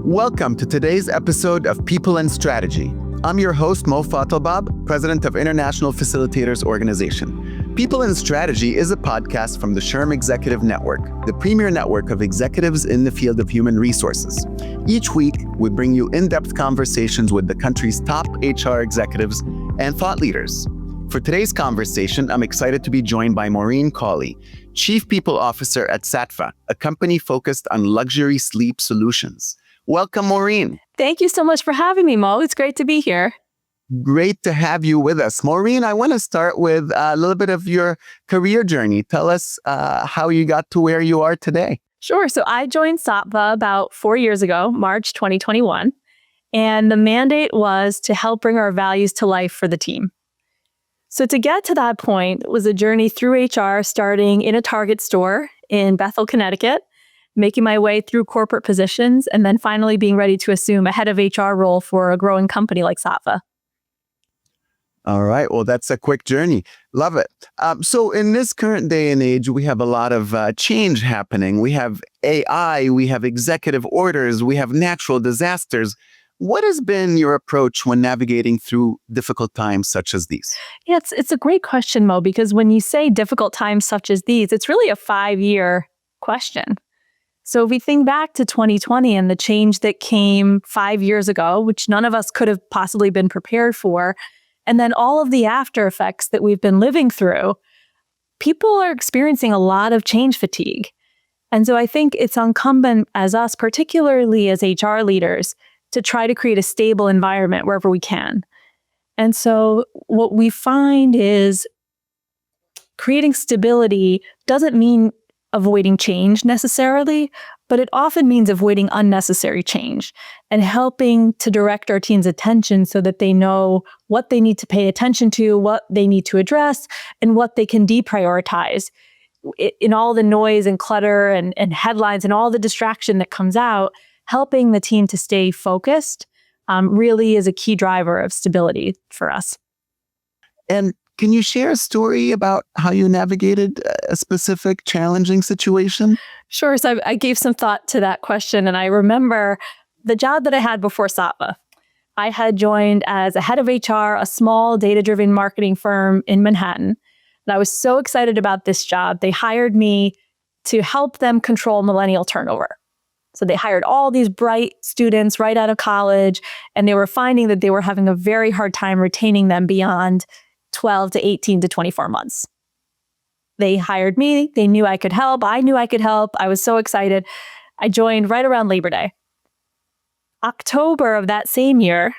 Welcome to today's episode of People and Strategy. I'm your host, Mo Fatalbab, President of International Facilitators Organization. People and Strategy is a podcast from the SHRM Executive Network, the premier network of executives in the field of human resources. Each week, we bring you in-depth conversations with the country's top HR executives and thought leaders. For today's conversation, I'm excited to be joined by Maureen Cawley, Chief People Officer at Saatva, a company focused on luxury sleep solutions. Welcome, Maureen. Thank you so much for having me, Mo. It's great to be here. Great to have you with us. Maureen, I want to start with a little bit of your career journey. Tell us how you got to where you are today. Sure. So I joined Saatva about 4 years ago, March 2021. And the mandate was to help bring our values to life for the team. So to get to that point was a journey through HR, starting in a Target store in Bethel, Connecticut, making my way through corporate positions, and then finally being ready to assume a head of HR role for a growing company like Saatva. All right. Well, that's a quick journey. Love it. So in this current day and age, we have a lot of change happening. We have AI, we have executive orders, we have natural disasters. What has been your approach when navigating through difficult times such as these? Yeah, it's a great question, Mo, because when you say difficult times such as these, it's really a 5-year question. So if we think back to 2020 and the change that came 5 years ago, which none of us could have possibly been prepared for, and then all of the after effects that we've been living through, people are experiencing a lot of change fatigue. And so I think it's incumbent as us, particularly as HR leaders, to try to create a stable environment wherever we can. And so what we find is creating stability doesn't mean avoiding change necessarily, but it often means avoiding unnecessary change and helping to direct our team's attention so that they know what they need to pay attention to, what they need to address, and what they can deprioritize. In all the noise and clutter and headlines and all the distraction that comes out, helping the team to stay focused really is a key driver of stability for us. And can you share a story about how you navigated a specific challenging situation? Sure. So I gave some thought to that question, and I remember the job that I had before Saatva. I had joined as a head of HR, a small data-driven marketing firm in Manhattan. And I was so excited about this job. They hired me to help them control millennial turnover. So they hired all these bright students right out of college, and they were finding that they were having a very hard time retaining them beyond 12 to 18 to 24 months. They hired me. They knew I could help. I knew I could help. I was so excited. I joined right around Labor Day. October of that same year,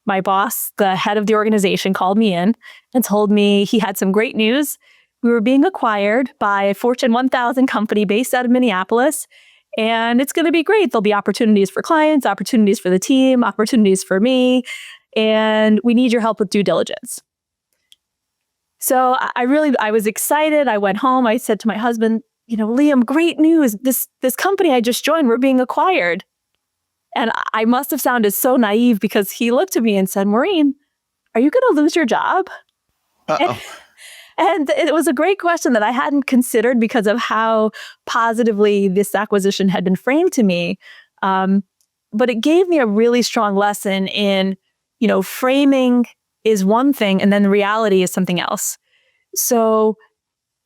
my boss, the head of the organization, called me in and told me he had some great news. We were being acquired by a Fortune 1000 company based out of Minneapolis. And it's going to be great. There'll be opportunities for clients, opportunities for the team, opportunities for me. And we need your help with due diligence. So I was excited. I went home. I said to my husband, Liam, great news. This company I just joined, we're being acquired. And I must have sounded so naive because he looked at me and said, Maureen, are you going to lose your job? Uh-oh. And it was a great question that I hadn't considered because of how positively this acquisition had been framed to me. But it gave me a really strong lesson in, framing is one thing and then the reality is something else. So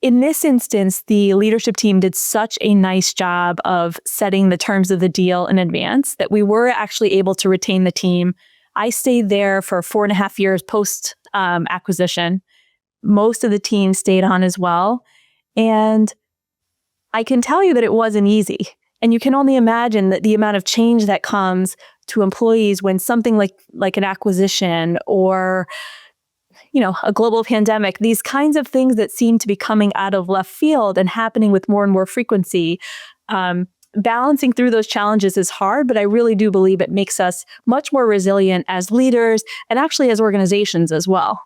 in this instance, the leadership team did such a nice job of setting the terms of the deal in advance that we were actually able to retain the team. I stayed there for 4.5 years post acquisition. Most of the team stayed on as well. And I can tell you that it wasn't easy. And you can only imagine that the amount of change that comes to employees when something like an acquisition or, a global pandemic, these kinds of things that seem to be coming out of left field and happening with more and more frequency, balancing through those challenges is hard, but I really do believe it makes us much more resilient as leaders and actually as organizations as well.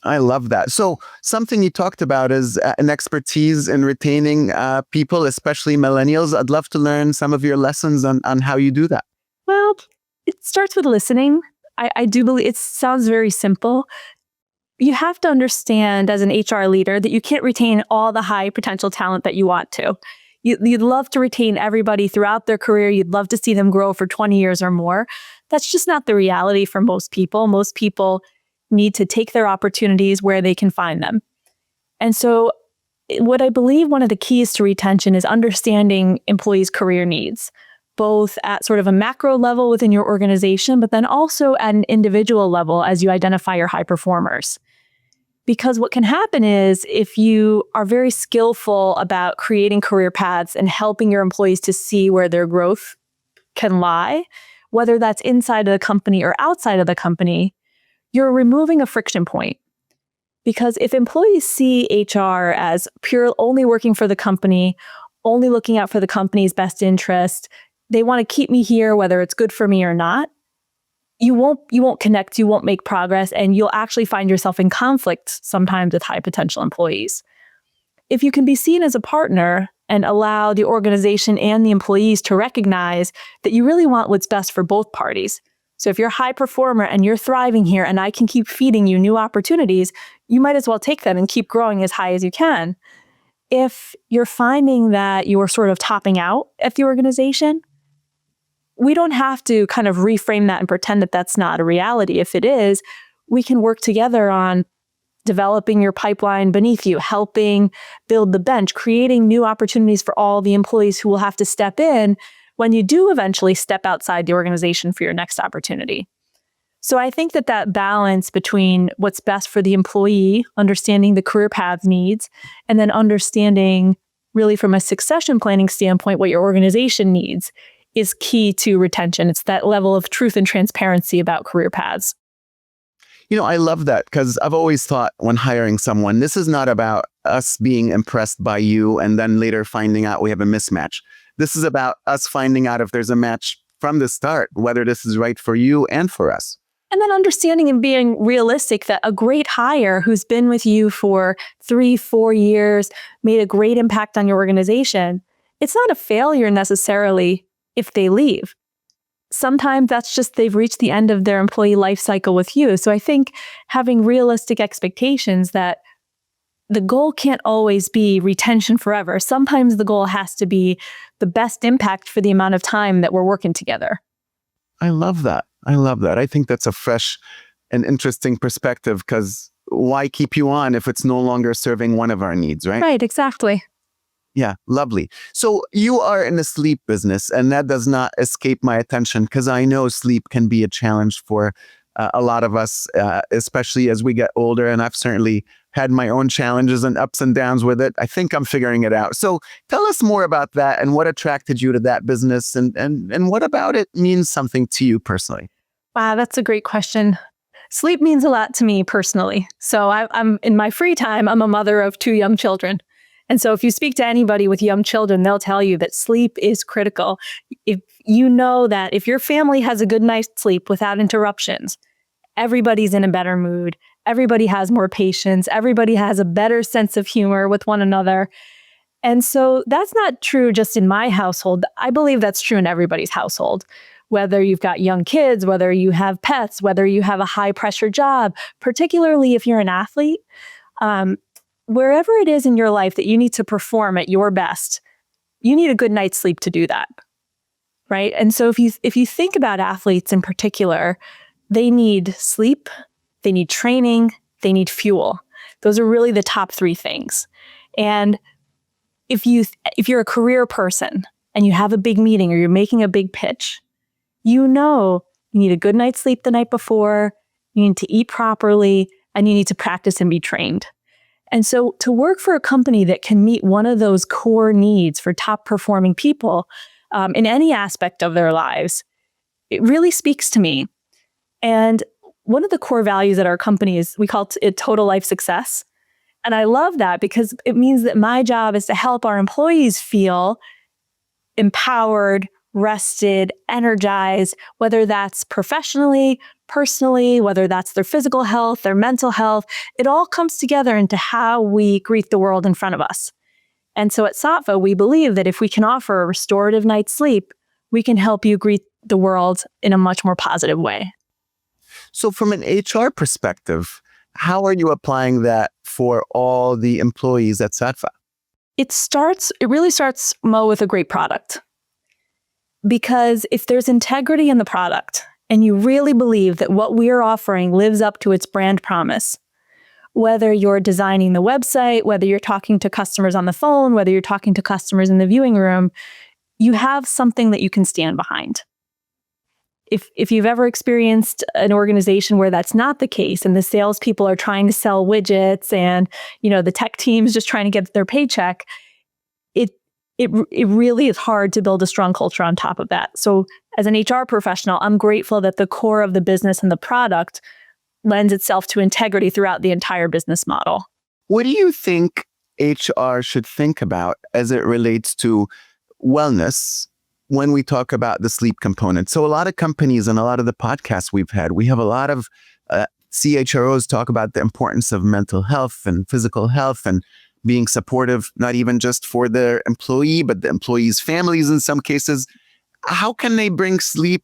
I love that. So something you talked about is an expertise in retaining people, especially millennials. I'd love to learn some of your lessons on how you do that. Well, it starts with listening. I do believe it sounds very simple. You have to understand as an HR leader that you can't retain all the high potential talent that you want to. You'd love to retain everybody throughout their career. You'd love to see them grow for 20 years or more. That's just not the reality for most people. Most people need to take their opportunities where they can find them. And so what I believe one of the keys to retention is understanding employees' career needs, both at sort of a macro level within your organization, but then also at an individual level as you identify your high performers. Because what can happen is if you are very skillful about creating career paths and helping your employees to see where their growth can lie, whether that's inside of the company or outside of the company, you're removing a friction point. Because if employees see HR as pure only working for the company, only looking out for the company's best interest, they want to keep me here whether it's good for me or not, you won't connect, you won't make progress, and you'll actually find yourself in conflict sometimes with high potential employees. If you can be seen as a partner and allow the organization and the employees to recognize that you really want what's best for both parties. So if you're a high performer and you're thriving here and I can keep feeding you new opportunities, you might as well take them and keep growing as high as you can. If you're finding that you're sort of topping out at the organization, we don't have to kind of reframe that and pretend that that's not a reality. If it is, we can work together on developing your pipeline beneath you, helping build the bench, creating new opportunities for all the employees who will have to step in when you do eventually step outside the organization for your next opportunity. So I think that balance between what's best for the employee, understanding the career path needs, and then understanding really from a succession planning standpoint what your organization needs is key to retention. It's that level of truth and transparency about career paths. I love that because I've always thought when hiring someone, this is not about us being impressed by you and then later finding out we have a mismatch. This is about us finding out if there's a match from the start, whether this is right for you and for us. And then understanding and being realistic that a great hire who's been with you for 3-4 years, made a great impact on your organization, it's not a failure necessarily if they leave. Sometimes that's just they've reached the end of their employee life cycle with you. So I think having realistic expectations that the goal can't always be retention forever. Sometimes the goal has to be the best impact for the amount of time that we're working together. I love that. I think that's a fresh and interesting perspective because why keep you on if it's no longer serving one of our needs, right? Right, exactly. Yeah, lovely. So you are in the sleep business, and that does not escape my attention because I know sleep can be a challenge for a lot of us, especially as we get older. And I've certainly had my own challenges and ups and downs with it. I think I'm figuring it out. So tell us more about that and what attracted you to that business and what about it means something to you personally? Wow, that's a great question. Sleep means a lot to me personally. So I'm in my free time, I'm a mother of 2 young children. And so if you speak to anybody with young children, they'll tell you that sleep is critical. If you know that if your family has a good night's sleep without interruptions, everybody's in a better mood. Everybody has more patience. Everybody has a better sense of humor with one another. And so that's not true just in my household. I believe that's true in everybody's household. Whether you've got young kids, whether you have pets, whether you have a high pressure job, particularly if you're an athlete, wherever it is in your life that you need to perform at your best, you need a good night's sleep to do that, right? And so if you think about athletes in particular, they need sleep, they need training, they need fuel. Those are really the top 3 things. And if you're a career person and you have a big meeting or you're making a big pitch, you know you need a good night's sleep the night before, you need to eat properly, and you need to practice and be trained. And so to work for a company that can meet one of those core needs for top performing people in any aspect of their lives, it really speaks to me. And one of the core values at our company is we call it total life success. And I love that because it means that my job is to help our employees feel empowered, rested, energized, whether that's professionally, personally, whether that's their physical health, their mental health. It all comes together into how we greet the world in front of us. And so at Saatva, we believe that if we can offer a restorative night's sleep, we can help you greet the world in a much more positive way. So from an HR perspective, how are you applying that for all the employees at Saatva? It really starts, Mo, with a great product. Because if there's integrity in the product and you really believe that what we are offering lives up to its brand promise, whether you're designing the website, whether you're talking to customers on the phone, whether you're talking to customers in the viewing room, you have something that you can stand behind. If you've ever experienced an organization where that's not the case and the salespeople are trying to sell widgets and, the tech team's just trying to get their paycheck, it really is hard to build a strong culture on top of that. So as an HR professional, I'm grateful that the core of the business and the product lends itself to integrity throughout the entire business model. What do you think HR should think about as it relates to wellness when we talk about the sleep component? So a lot of companies and a lot of the podcasts we've had, we have a lot of CHROs talk about the importance of mental health and physical health and being supportive, not even just for their employee, but the employees' families in some cases. How can they bring sleep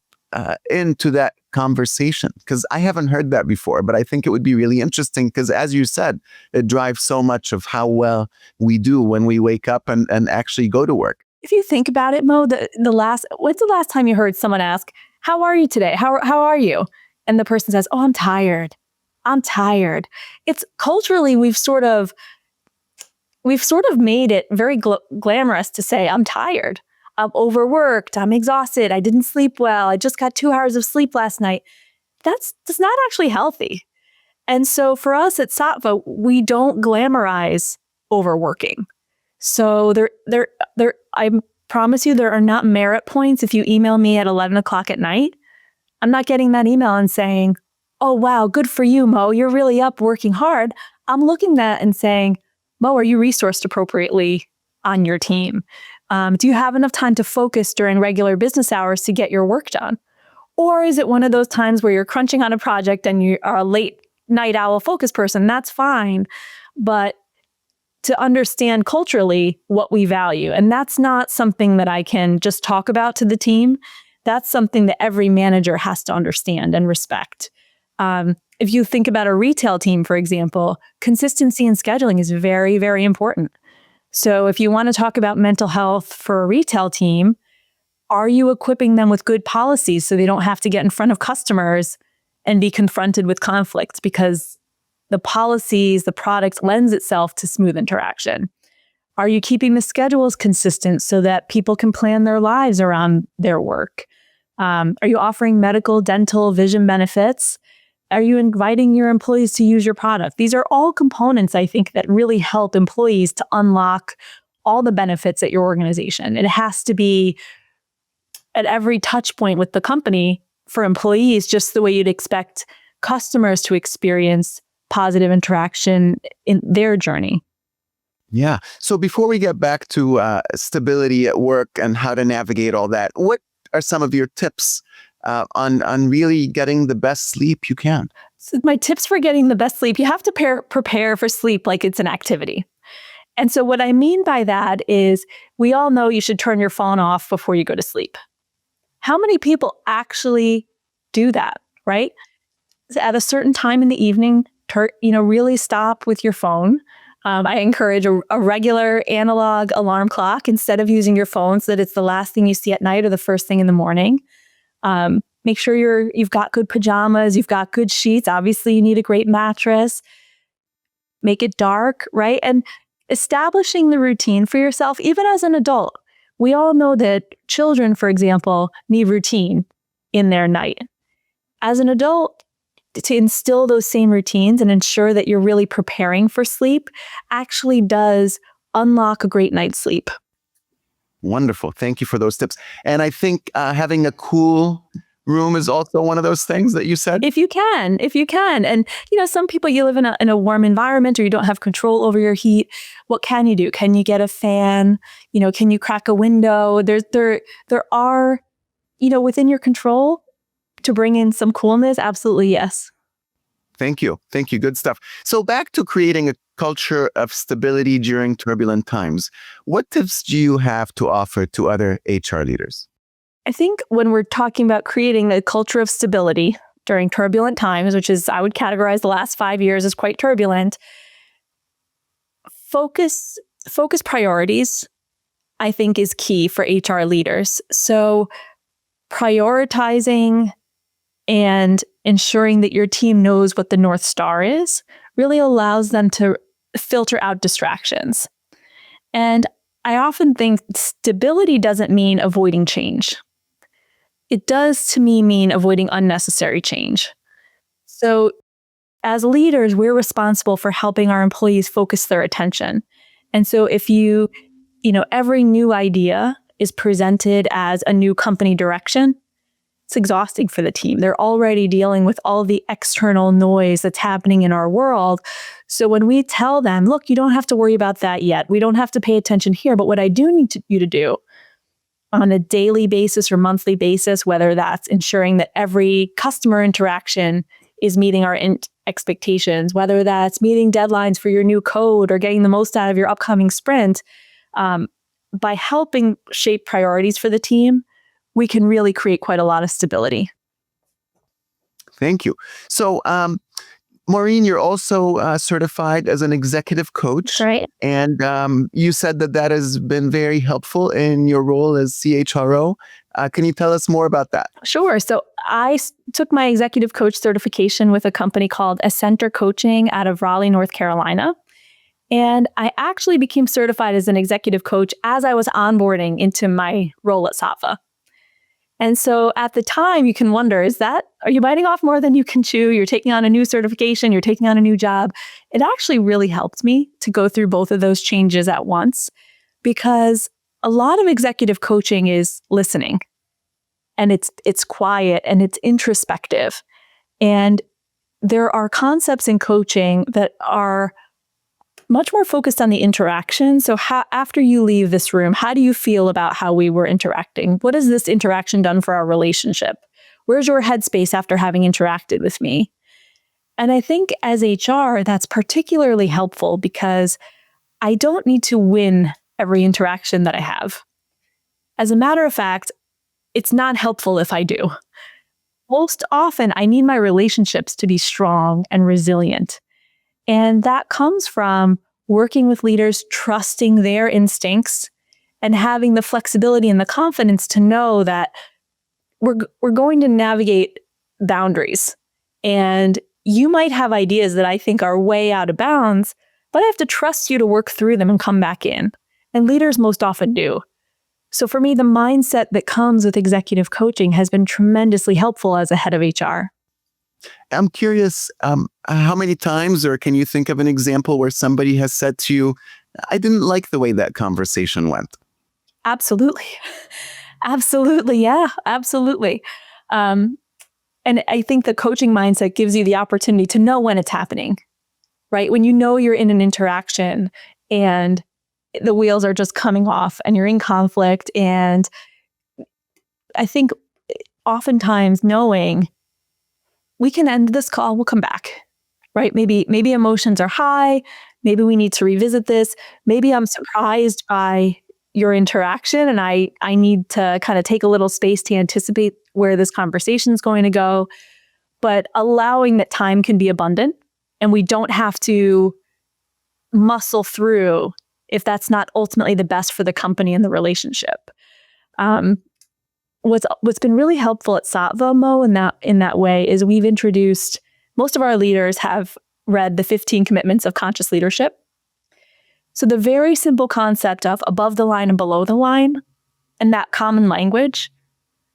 into that conversation? Because I haven't heard that before, but I think it would be really interesting because, as you said, it drives so much of how well we do when we wake up and actually go to work. If you think about it, Mo, when's the last time you heard someone ask, "How are you today? How are you?" And the person says, "Oh, I'm tired. I'm tired." It's culturally, we've sort of made it very glamorous to say, "I'm tired. I'm overworked. I'm exhausted. I didn't sleep well. I just got 2 hours of sleep last night." That's not actually healthy. And so for us at Saatva, we don't glamorize overworking. So I promise you, there are not merit points. If you email me at 11 o'clock at night, I'm not getting that email and saying, "Oh, wow, good for you, Mo. You're really up working hard." I'm looking at that and saying, "Mo, are you resourced appropriately on your team? Do you have enough time to focus during regular business hours to get your work done? Or is it one of those times where you're crunching on a project and you are a late night owl focus person?" That's fine. But to understand culturally what we value. And that's not something that I can just talk about to the team. That's something that every manager has to understand and respect. If you think about a retail team, for example, consistency in scheduling is very, very important. So if you want to talk about mental health for a retail team, are you equipping them with good policies so they don't have to get in front of customers and be confronted with conflicts? Because the policies, the product lends itself to smooth interaction. Are you keeping the schedules consistent so that people can plan their lives around their work? Are you offering medical, dental, vision benefits? Are you inviting your employees to use your product? These are all components, I think, that really help employees to unlock all the benefits at your organization. It has to be at every touch point with the company for employees, just the way you'd expect customers to experience positive interaction in their journey. Yeah. So before we get back to stability at work and how to navigate all that, what are some of your tips on really getting the best sleep you can? So my tips for getting the best sleep, you have to prepare for sleep like it's an activity. And so what I mean by that is we all know you should turn your phone off before you go to sleep. How many people actually do that, right? At a certain time in the evening, really stop with your phone. I encourage a regular analog alarm clock instead of using your phone so that it's the last thing you see at night or the first thing in the morning. Make sure you've got good pajamas, you've got good sheets. Obviously, you need a great mattress. Make it dark, right? And establishing the routine for yourself, even as an adult. We all know that children, for example, need routine in their night. As an adult, to instill those same routines and ensure that you're really preparing for sleep actually does unlock a great night's sleep. Wonderful. Thank you for those tips. And I think having a cool room is also one of those things that you said. If you can. And, some people, you live in a warm environment or you don't have control over your heat. What can you do? Can you get a fan? Can you crack a window? There are, within your control to bring in some coolness. Absolutely. Yes. Thank you. Good stuff. So back to creating a culture of stability during turbulent times. What tips do you have to offer to other HR leaders? I think when we're talking about creating a culture of stability during turbulent times, which is, I would categorize the last 5 years as quite turbulent, focus focus priorities, I think, is key for HR leaders. So prioritizing and ensuring that your team knows what the North Star is really allows them to filter out distractions. And I often think stability doesn't mean avoiding change. It does, to me, mean avoiding unnecessary change. So as leaders, we're responsible for helping our employees focus their attention. And so if every new idea is presented as a new company direction, it's exhausting for the team. They're already dealing with all the external noise that's happening in our world. So when we tell them, look, you don't have to worry about that yet. We don't have to pay attention here. But what I do need you to do on a daily basis or monthly basis, whether that's ensuring that every customer interaction is meeting our expectations, whether that's meeting deadlines for your new code or getting the most out of your upcoming sprint, by helping shape priorities for the team, we can really create quite a lot of stability. Thank you. So, Maureen, you're also certified as an executive coach. That's right. And you said that has been very helpful in your role as CHRO. Can you tell us more about that? Sure. So I took my executive coach certification with a company called Ascenter Coaching out of Raleigh, North Carolina. And I actually became certified as an executive coach as I was onboarding into my role at Saatva. And so at the time, you can wonder, are you biting off more than you can chew? You're taking on a new certification, you're taking on a new job. It actually really helped me to go through both of those changes at once, because a lot of executive coaching is listening, and it's quiet and it's introspective. And there are concepts in coaching that are much more focused on the interaction. So after you leave this room, how do you feel about how we were interacting? What has this interaction done for our relationship? Where's your headspace after having interacted with me? And I think as HR, that's particularly helpful because I don't need to win every interaction that I have. As a matter of fact, it's not helpful if I do. Most often, I need my relationships to be strong and resilient. And that comes from working with leaders, trusting their instincts, and having the flexibility and the confidence to know that we're going to navigate boundaries. And you might have ideas that I think are way out of bounds, but I have to trust you to work through them and come back in. And leaders most often do. So for me, the mindset that comes with executive coaching has been tremendously helpful as a head of HR. I'm curious, how many times, or can you think of an example where somebody has said to you, I didn't like the way that conversation went? Absolutely. Absolutely. Yeah, absolutely. And I think the coaching mindset gives you the opportunity to know when it's happening, right? When you know you're in an interaction and the wheels are just coming off and you're in conflict. And I think oftentimes knowing we can end this call, we'll come back, right? Maybe emotions are high. Maybe we need to revisit this. Maybe I'm surprised by your interaction and I need to kind of take a little space to anticipate where this conversation is going to go. But allowing that time can be abundant and we don't have to muscle through if that's not ultimately the best for the company and the relationship. What's been really helpful at Saatva, Mo, in that way is we've introduced, most of our leaders have read the 15 Commitments of Conscious Leadership. So the very simple concept of above the line and below the line and that common language.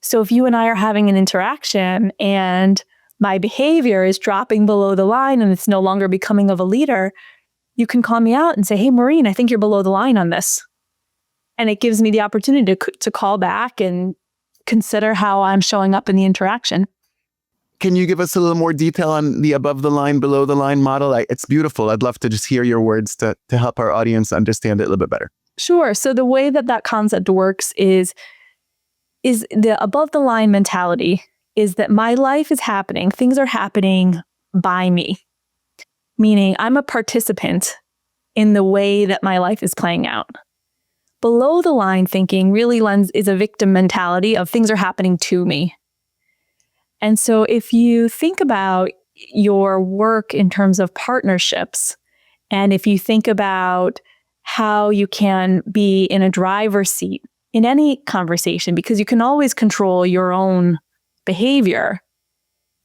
So if you and I are having an interaction and my behavior is dropping below the line and it's no longer becoming of a leader, you can call me out and say, hey, Maureen, I think you're below the line on this. And it gives me the opportunity to call back and consider how I'm showing up in the interaction. Can you give us a little more detail on the above the line, below the line model? It's beautiful. I'd love to just hear your words to help our audience understand it a little bit better. Sure. So the way that concept works is the above the line mentality is that my life is happening. Things are happening by me, meaning I'm a participant in the way that my life is playing out. Below the line thinking really is a victim mentality of things are happening to me. And so if you think about your work in terms of partnerships, and if you think about how you can be in a driver's seat in any conversation, because you can always control your own behavior.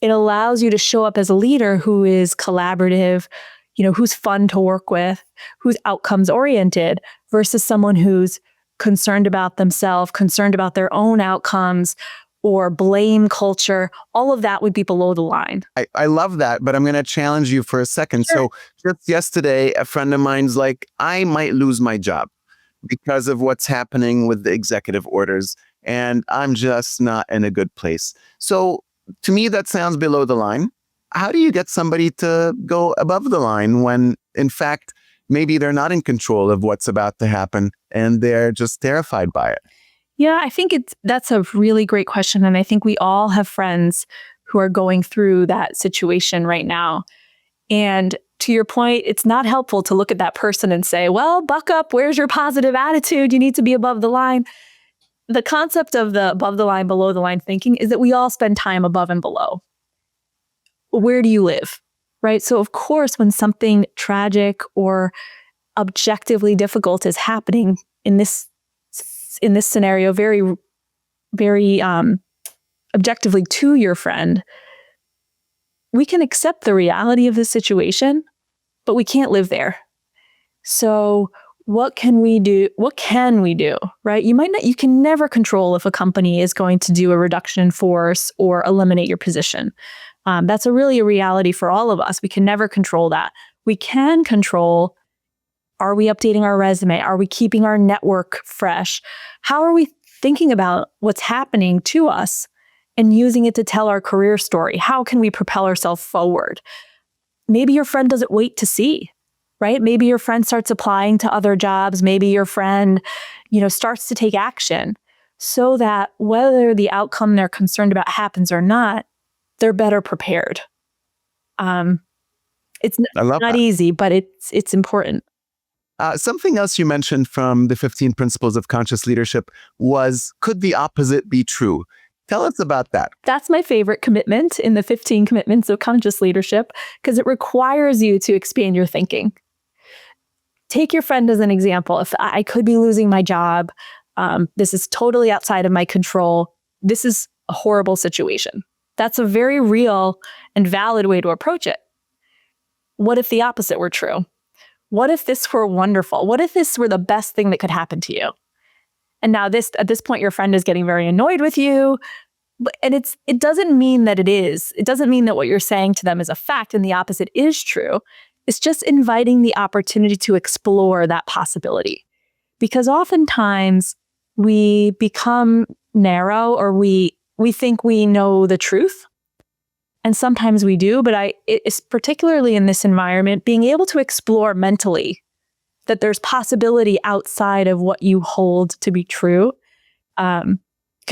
It allows you to show up as a leader who is collaborative, who's fun to work with, who's outcomes oriented, versus someone who's concerned about themselves, concerned about their own outcomes, or blame culture. All of that would be below the line. I love that, but I'm going to challenge you for a second. Sure. So just yesterday, a friend of mine's like, I might lose my job because of what's happening with the executive orders, and I'm just not in a good place. So to me, that sounds below the line. How do you get somebody to go above the line when, in fact, maybe they're not in control of what's about to happen and they're just terrified by it? Yeah, I think that's a really great question. And I think we all have friends who are going through that situation right now. And to your point, it's not helpful to look at that person and say, well, buck up, where's your positive attitude? You need to be above the line. The concept of the above the line, below the line thinking is that we all spend time above and below. Where do you live? Right? So of course, when something tragic or objectively difficult is happening in this scenario, very, very objectively to your friend, we can accept the reality of the situation, but we can't live there. So what can we do? What can we do, right? You can never control if a company is going to do a reduction in force or eliminate your position. That's really a reality for all of us. We can never control that. We can control, are we updating our resume? Are we keeping our network fresh? How are we thinking about what's happening to us and using it to tell our career story? How can we propel ourselves forward? Maybe your friend doesn't wait to see, right? Maybe your friend starts applying to other jobs. Maybe your friend, starts to take action so that whether the outcome they're concerned about happens or not, they're better prepared. It's not easy, but it's important. Something else you mentioned from the 15 Principles of Conscious Leadership was, could the opposite be true? Tell us about that. That's my favorite commitment in the 15 Commitments of Conscious Leadership, because it requires you to expand your thinking. Take your friend as an example. If I could be losing my job, this is totally outside of my control. This is a horrible situation. That's a very real and valid way to approach it. What if the opposite were true? What if this were wonderful? What if this were the best thing that could happen to you? And now at this point, your friend is getting very annoyed with you. And it doesn't mean that it is. It doesn't mean that what you're saying to them is a fact and the opposite is true. It's just inviting the opportunity to explore that possibility. Because oftentimes we become narrow, or we think we know the truth. And sometimes we do, but it's particularly in this environment, being able to explore mentally that there's possibility outside of what you hold to be true can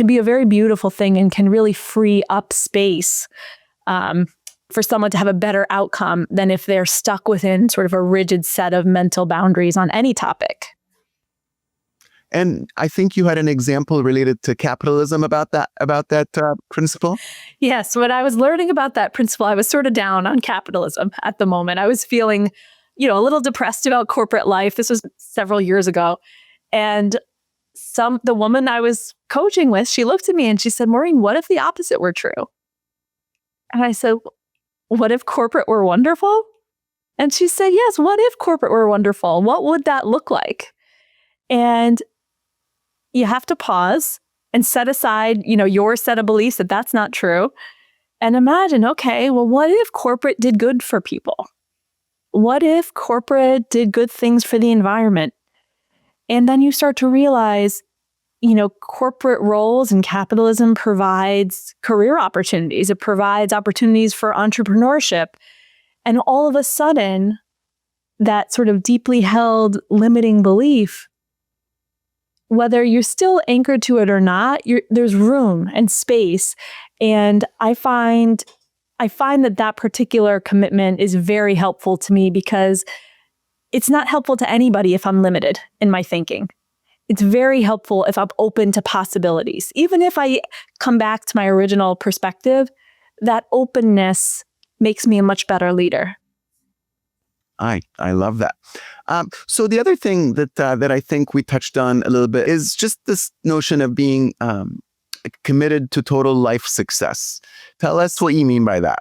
be a very beautiful thing and can really free up space for someone to have a better outcome than if they're stuck within sort of a rigid set of mental boundaries on any topic. And I think you had an example related to capitalism about that principle. Yes, when I was learning about that principle, I was sort of down on capitalism at the moment. I was feeling, a little depressed about corporate life. This was several years ago. And the woman I was coaching with, she looked at me and she said, Maureen, what if the opposite were true? And I said, what if corporate were wonderful? And she said, yes, what if corporate were wonderful? What would that look like? And you have to pause and set aside, your set of beliefs that that's not true. And imagine, okay, well, what if corporate did good for people? What if corporate did good things for the environment? And then you start to realize, corporate roles and capitalism provides career opportunities. It provides opportunities for entrepreneurship. And all of a sudden, that sort of deeply held limiting belief, whether you're still anchored to it or not, there's room and space. And I find that particular commitment is very helpful to me, because it's not helpful to anybody if I'm limited in my thinking. It's very helpful if I'm open to possibilities. Even if I come back to my original perspective, that openness makes me a much better leader. I love that. So the other thing that I think we touched on a little bit is just this notion of being committed to total life success. Tell us what you mean by that.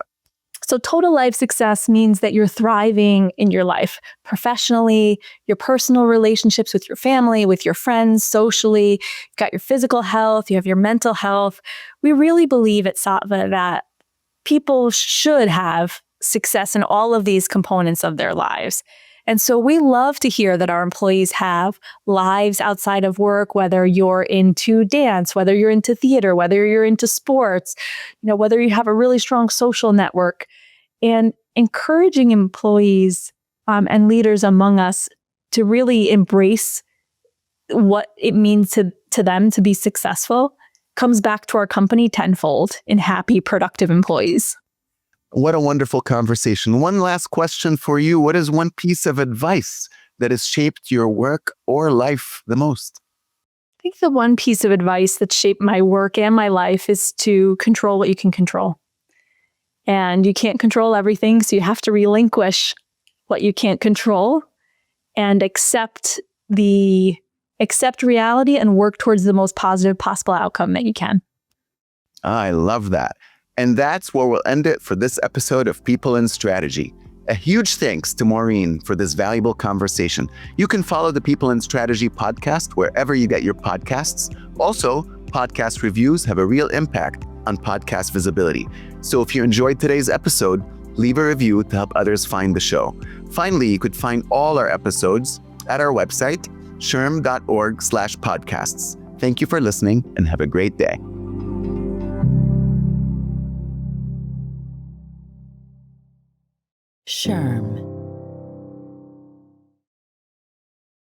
So total life success means that you're thriving in your life professionally, your personal relationships with your family, with your friends, socially. You've got your physical health, you have your mental health. We really believe at Saatva that people should have success in all of these components of their lives. And so we love to hear that our employees have lives outside of work, whether you're into dance, whether you're into theater, whether you're into sports, whether you have a really strong social network, and encouraging employees and leaders among us to really embrace what it means to them to be successful comes back to our company tenfold in happy, productive employees. What a wonderful conversation. One last question for you. What is one piece of advice that has shaped your work or life the most? I think the one piece of advice that shaped my work and my life is to control what you can control. And you can't control everything, so you have to relinquish what you can't control and accept reality and work towards the most positive possible outcome that you can. I love that. And that's where we'll end it for this episode of People and Strategy. A huge thanks to Maureen for this valuable conversation. You can follow the People and Strategy podcast wherever you get your podcasts. Also, podcast reviews have a real impact on podcast visibility. So if you enjoyed today's episode, leave a review to help others find the show. Finally, you could find all our episodes at our website, shrm.org/podcasts. Thank you for listening and have a great day. SHRM